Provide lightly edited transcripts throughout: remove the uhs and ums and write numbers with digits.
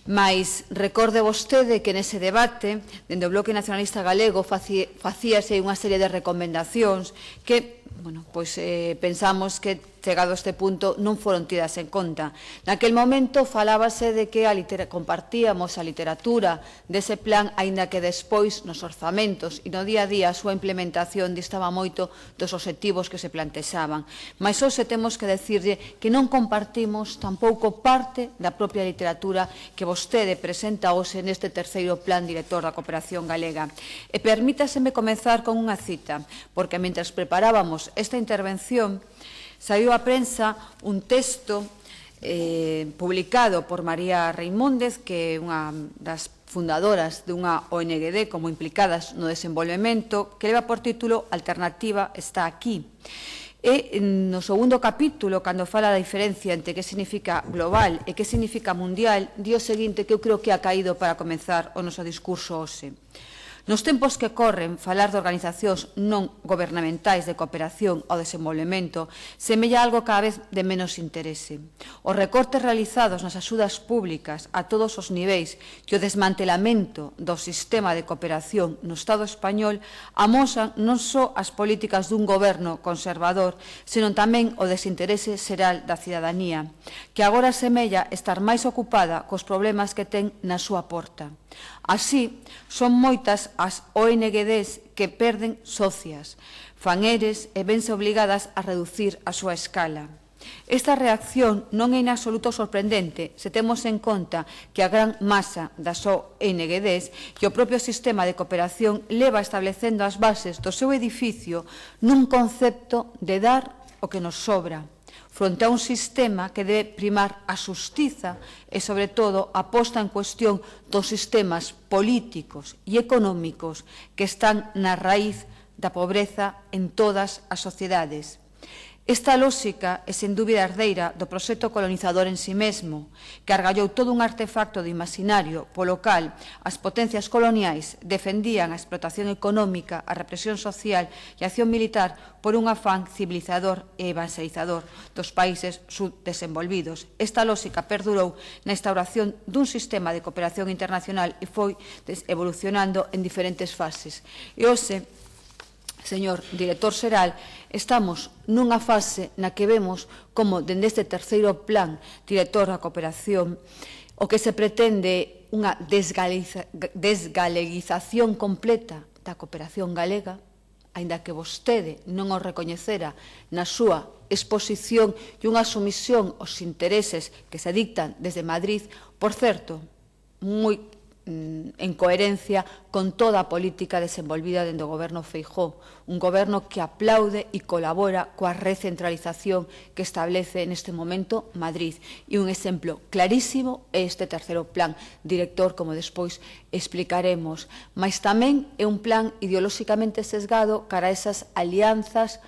Mais recorde vostede que nese debate, dende o Bloque Nacionalista Galego, facíase unha serie de recomendacións que pensamos que, chegado a este punto, non foron tidas en conta. Naquel momento falábase de que compartíamos a literatura dese plan, aínda que despois nos orzamentos e no día a día a súa implementación distaba moito dos obxectivos que se plantexaban. Mais hoxe temos que decirlle que non compartimos tampouco parte da propia literatura que vostede presenta hoxe neste terceiro plan director da cooperación galega. E permítaseme comezar con unha cita, porque mentres preparábamos esta intervención, saiu á prensa un texto publicado por María Reimóndez, que é unha das fundadoras dunha ONG como implicadas no desenvolvemento, que leva por título Alternativa está aquí. E no segundo capítulo, cando fala da diferencia entre que significa global e que significa mundial, di o seguinte que eu creo que ha caído para comenzar o noso discurso hoxe. Nos tempos que corren, falar de organizacións non gobernamentais de cooperación ao desenvolvemento semella algo cada vez de menos interese. Os recortes realizados nas axudas públicas a todos os niveis e o desmantelamento do sistema de cooperación no Estado español amosan non só as políticas dun goberno conservador, senón tamén o desinterese xeral da cidadanía, que agora semella estar máis ocupada cos problemas que ten na súa porta. Así, son moitas as ONGs que perden socias, fan eres e vense obligadas a reducir a súa escala. Esta reacción non é en absoluto sorprendente se temos en conta que a gran masa das ONGs e o propio sistema de cooperación leva establecendo as bases do seu edificio nun concepto de dar o que nos sobra, fronte a un sistema que debe primar a xustiza e, sobre todo, a posta en cuestión dos sistemas políticos e económicos que están na raíz da pobreza en todas as sociedades. Esta lóxica é, sen dúbida, herdeira do proxecto colonizador en si mesmo, que argallou todo un artefacto de imaginario polo cal as potencias coloniais defendían a explotación económica, a represión social e a acción militar por un afán civilizador e evangelizador dos países subdesenvolvidos. Esta lóxica perdurou na instauración dun sistema de cooperación internacional e foi evolucionando en diferentes fases. E hoxe, señor director xeral, estamos nunha fase na que vemos como, dende este terceiro plan director da cooperación, o que se pretende unha desgaleguización completa da cooperación galega, aínda que vostede non o recoñecera na súa exposición e unha sumisión aos intereses que se dictan desde Madrid, por certo, moi en coherencia con toda a política desenvolvida dende o goberno Feijóo, un goberno que aplaude e colabora coa recentralización que establece neste momento Madrid. E un exemplo clarísimo é este terceiro plan director, como despois explicaremos, mas tamén é un plan ideolóxicamente sesgado cara a esas alianzas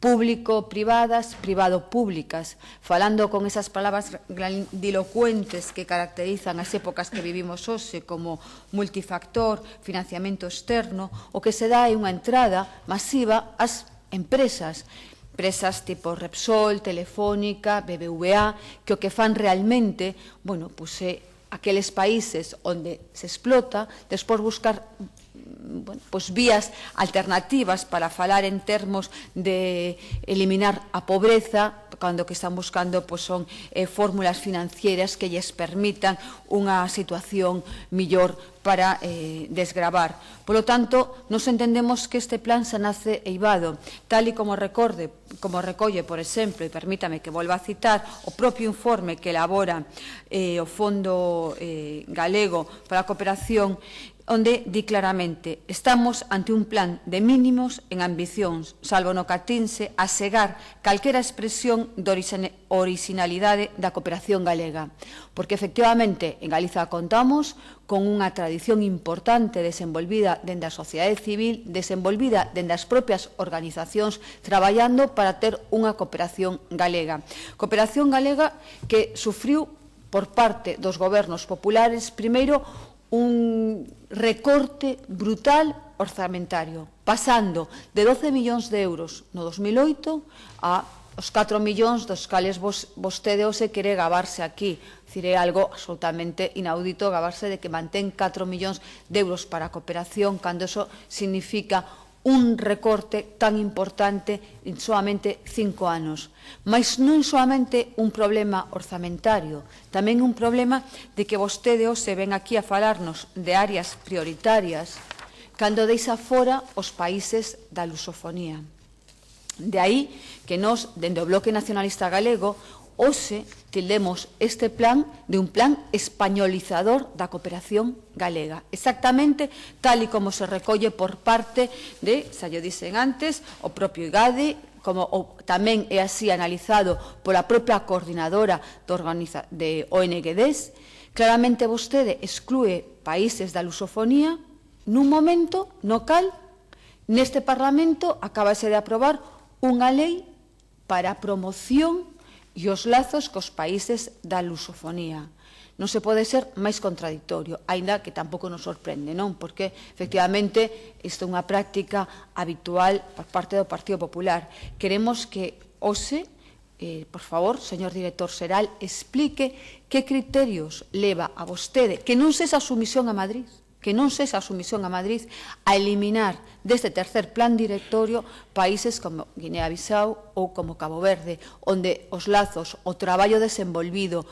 público-privadas, privado-públicas, falando con esas palabras grandilocuentes que caracterizan as épocas que vivimos hoxe, como multifactor, financiamento externo, o que se dá é unha entrada masiva ás empresas tipo Repsol, Telefónica, BBVA, que o que fan realmente, é aqueles países onde se explota, despois buscar vías alternativas para falar en termos de eliminar a pobreza, cando que están buscando son fórmulas financieras que lles permitan unha situación millor para desgravar. Por lo tanto, nos entendemos que este plan se nace eivado, tal e como recolle, por exemplo, e permítame que volva a citar, o propio informe que elabora o Fondo Galego para a Cooperación, onde di claramente: estamos ante un plan de mínimos en ambicións, salvo no que atinse a segar calquera expresión de originalidade da cooperación galega. Porque, efectivamente, en Galiza contamos con unha tradición importante desenvolvida dende a sociedade civil, desenvolvida dende as propias organizacións, traballando para ter unha cooperación galega. Cooperación galega que sufriu por parte dos gobernos populares, primeiro, un recorte brutal orzamentario, pasando de 12 millóns de euros no 2008 a os 4 millóns dos cales vostede se quere gabarse aquí. É algo absolutamente inaudito gabarse de que mantén 4 millóns de euros para a cooperación cando eso significa un recorte tan importante en solamente 5 anos. Mas non solamente un problema orzamentario, tamén un problema de que vostede se ven aquí a falarnos de áreas prioritarias cando deixa fora os países da lusofonía. De aí que nós, dende o Bloque Nacionalista Galego, hoxe tildemos este plan de un plan españolizador da cooperación galega. Exactamente tal e como se recolle por parte de, xa lle dixen antes, o propio IGADE, como tamén é así analizado pola propia coordinadora de ONGDs. Claramente vostede exclúe países da lusofonía nun momento no cal neste Parlamento acabase de aprobar unha lei para a promoción e os lazos cos países da lusofonía. Non se pode ser máis contradictorio, aínda que tampouco nos sorprende, non? Porque, efectivamente, isto é unha práctica habitual por parte do Partido Popular. Queremos que hoxe, por favor, señor director xeral, explique que criterios leva a vostede, que non sexa sumisión a Madrid, a eliminar deste tercer plan directorio países como Guinea-Bissau ou como Cabo Verde, onde os lazos, o traballo desenvolvido,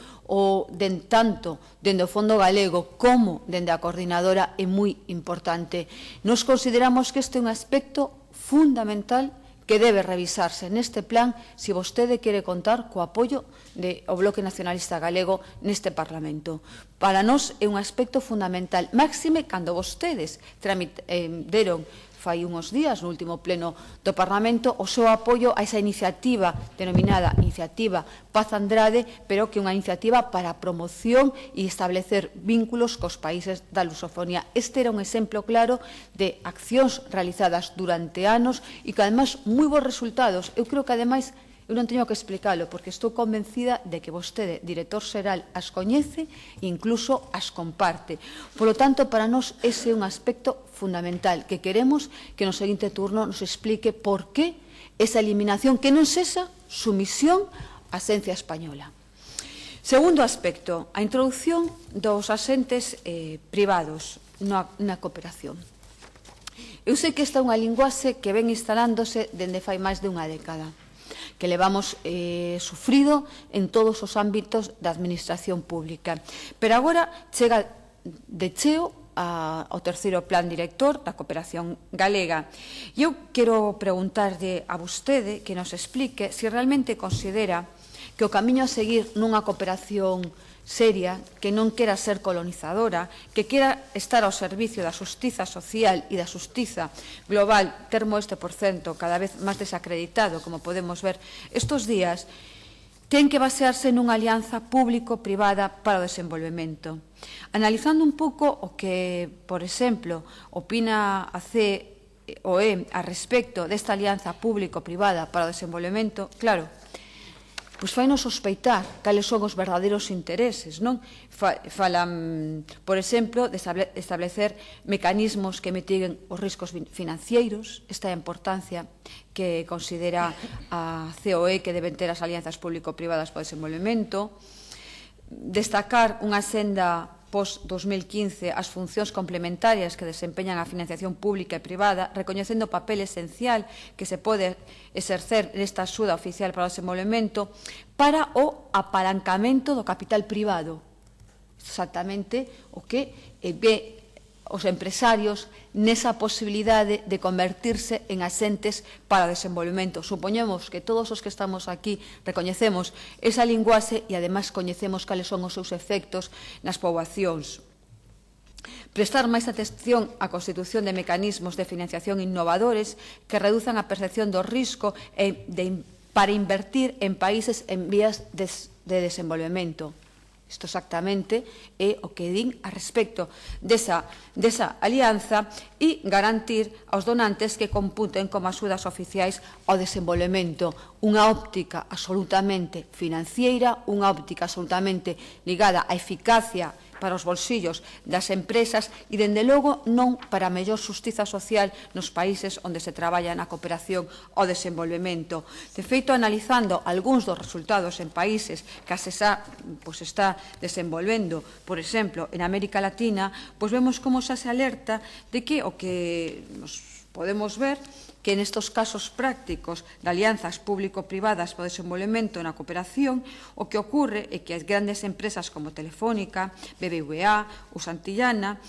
tanto dende o Fondo Galego como dende a coordinadora é moi importante. Nos consideramos que este é un aspecto fundamental que debe revisarse neste plan se vostede quere contar co apoio do Bloque Nacionalista Galego neste Parlamento. Para nós é un aspecto fundamental, máxime cando vostedes deron fai uns días, no último pleno do Parlamento, o seu apoio a esa iniciativa denominada Iniciativa Paz Andrade, pero que é unha iniciativa para a promoción e establecer vínculos cos países da lusofonía. Este era un exemplo claro de accións realizadas durante anos e que, además, moi bons resultados. Eu creo que, ademais, eu non teño que explicalo, porque estou convencida de que vostede, director xeral, as coñece e incluso as comparte. Por lo tanto, para nós, ese é un aspecto fundamental que queremos que no seguinte turno nos explique por que esa eliminación, que non sexa sumisión á esencia española. Segundo aspecto, a introducción dos asentes privados na cooperación. Eu sei que esta é unha linguaxe que ven instalándose dende fai máis de unha década, que levamos sufrido en todos os ámbitos da administración pública. Pero agora chega de cheo ao terceiro plan director da cooperación galega. E eu quero preguntarlle a vostede que nos explique se realmente considera que o camiño a seguir nunha cooperación seria, que non quera ser colonizadora, que quera estar ao servicio da xustiza social e da xustiza global, termo este por cento cada vez máis desacreditado, como podemos ver estes días, ten que basearse nunha alianza público-privada para o desenvolvemento. Analizando un pouco o que, por exemplo, opina a COE a respecto desta alianza público-privada para o desenvolvemento, claro, pois fainos sospeitar cales son os verdadeiros intereses, non? Falan, por exemplo, de establecer mecanismos que mitiguen os riscos financeiros, esta é a importancia que considera a COE que deben ter as alianzas público-privadas para o desenvolvemento, destacar unha senda post-2015 as funcións complementarias que desempeñan a financiación pública e privada, recoñecendo o papel esencial que se pode exercer nesta axuda oficial para o desenvolvemento para o apalancamento do capital privado. Exactamente o que ve os empresarios nesa posibilidade de convertirse en asentes para o desenvolvemento. Supoñemos que todos os que estamos aquí recoñecemos esa linguaxe e, ademais, coñecemos cales son os seus efectos nas poboacións. Prestar máis atención á constitución de mecanismos de financiación innovadores que reduzan a percepción do risco para invertir en países en vías de desenvolvemento. Isto exactamente é o que din a respecto desa alianza e garantir aos donantes que computen como axudas oficiais ao desenvolvemento unha óptica absolutamente financiera, unha óptica absolutamente ligada á eficacia para os bolsillos das empresas e, dende logo, non para a mellor xustiza social nos países onde se traballa na cooperación ao desenvolvemento. De feito, analizando algúns dos resultados en países que se está desenvolvendo, por exemplo, en América Latina, pois vemos como xa se alerta de que o que nos podemos ver que nestos casos prácticos de alianzas público-privadas para o desenvolvemento na cooperación, o que ocorre é que as grandes empresas como Telefónica, BBVA ou Santillana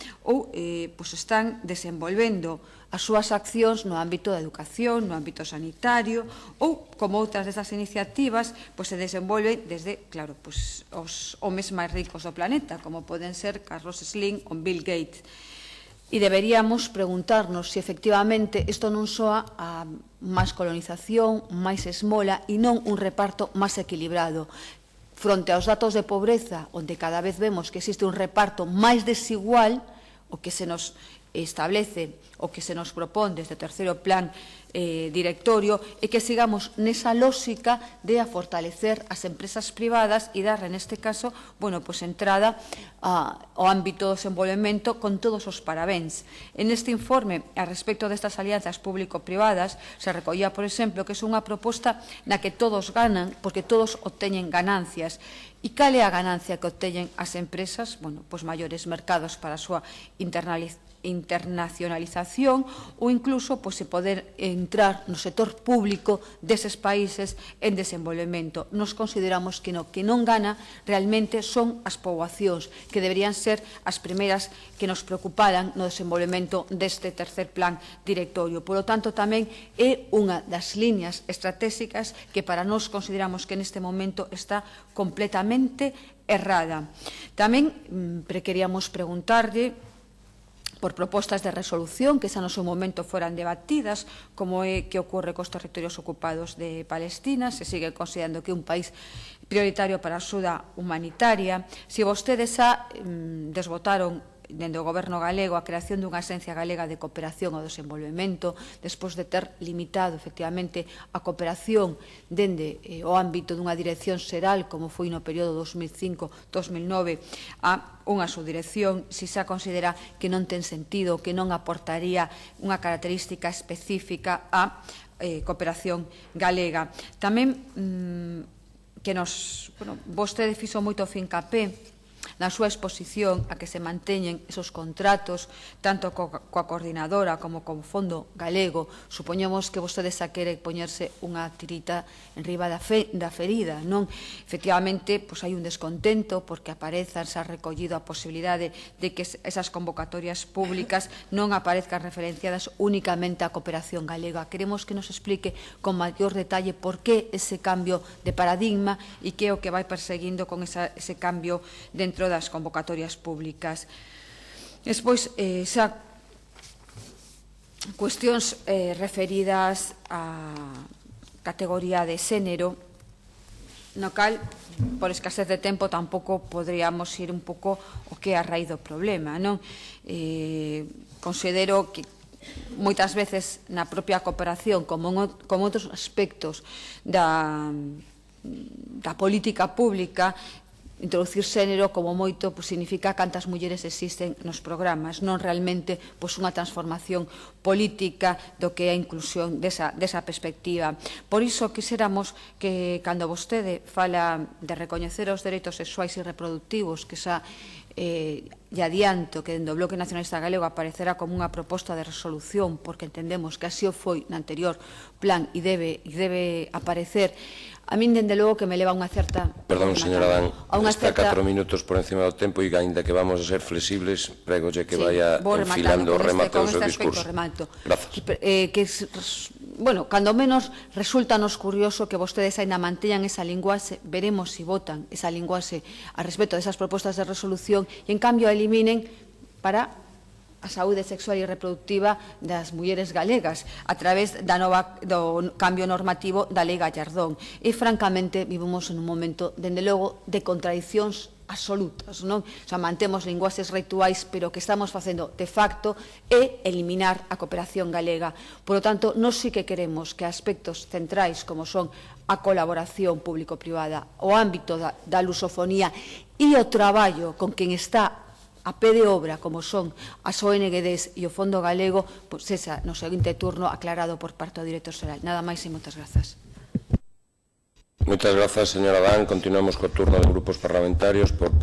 están desenvolvendo as súas accións no ámbito da educación, no ámbito sanitario, ou, como outras destas iniciativas, se desenvolven desde, claro, os homes máis ricos do planeta, como poden ser Carlos Slim ou Bill Gates. E deberíamos preguntarnos se efectivamente isto non soa a máis colonización, máis esmola e non un reparto máis equilibrado. Fronte aos datos de pobreza, onde cada vez vemos que existe un reparto máis desigual, o que se nos establece, o que se nos propón desde o terceiro plan directorio, é que sigamos nesa lógica de fortalecer as empresas privadas e dar, neste caso, entrada ao ámbito do desenvolvemento con todos os parabéns. En este informe, a respecto destas alianzas público-privadas, se recollía, por exemplo, que é unha proposta na que todos ganan, porque todos obteñen ganancias. E cal é a ganancia que obteñen as empresas? Maiores mercados para a súa internacionalización ou incluso se poder entrar no sector público deses países en desenvolvemento. Nos consideramos que non gana realmente son as poboacións, que deberían ser as primeiras que nos preocuparan no desenvolvemento deste tercer plan directorio. Por lo tanto, tamén é unha das líneas estratégicas que para nós consideramos que neste momento está completamente errada. Tamén queríamos preguntarlle por propostas de resolución que xa no seu momento foran debatidas, como é que ocorre cos territorios ocupados de Palestina, se sigue considerando que é un país prioritario para a axuda humanitaria, se vostedes xa desbotaron dende o Goberno galego a creación dunha Axencia Galega de Cooperación ao Desenvolvemento, despois de ter limitado, efectivamente, a cooperación dende o ámbito dunha dirección xeral, como foi no período 2005-2009, a unha subdirección, se xa considera que non ten sentido, que non aportaría unha característica específica á cooperación galega. Tamén que vostede fixo moito fincapé na súa exposición a que se manteñen esos contratos tanto coa coordinadora como co Fondo Galego. Supoñemos que vostedes xa quere poñerse unha tirita en riba da ferida, non? Efectivamente, hai un descontento porque aparezan, se ha recollido a posibilidade de que esas convocatorias públicas non aparezcan referenciadas únicamente á cooperación galega. Queremos que nos explique con maior detalle por que ese cambio de paradigma e que é o que vai perseguindo con ese cambio dentro das convocatorias públicas. Despois, xa cuestións referidas á categoría de xénero, no cal, por escasez de tempo, tampouco podríamos ir un pouco o que é a raíz do problema, non? Considero que moitas veces na propia cooperación, como outros aspectos da política pública, introducir xénero como moito significa cantas mulleres existen nos programas, non realmente unha transformación política do que é a inclusión desa perspectiva. Por iso quixéramos que cando vostede fala de recoñecer os dereitos sexuais e reproductivos, que xa e adianto que dentro do Bloque Nacionalista Galego aparecerá como unha proposta de resolución, porque entendemos que así o foi no anterior plan e debe aparecer. A min, dende logo, que me leva unha certa... Perdón, señora Dan, está 4 minutos por encima do tempo e, ainda que vamos a ser flexibles, pregolle que vaya enfilando o remate do seu discurso. Gracias. Bueno, cando menos resulta-nos curioso que vostedes ainda manteñan esa linguaxe, veremos se votan esa linguaxe a respecto desas propostas de resolución e, en cambio, a eliminen para a saúde sexual e reproductiva das mulleres galegas a través do cambio normativo da Lei Gallardón. E, francamente, vivimos en un momento, dende logo, de contradicións absolutas, non? O sea, mantemos linguaxes rituais, pero o que estamos facendo de facto é eliminar a cooperación galega. Por lo tanto, nós sí que queremos que aspectos centrais, como son a colaboración público-privada, o ámbito da lusofonía e o traballo con quen está a pé de obra, como son as ONGs e o Fondo Galego, pois esa, no seguinte turno, aclarado por parte do director xeral. Nada máis e moitas grazas. Moitas grazas, señora Adán. Continuamos co turno de grupos parlamentarios por parte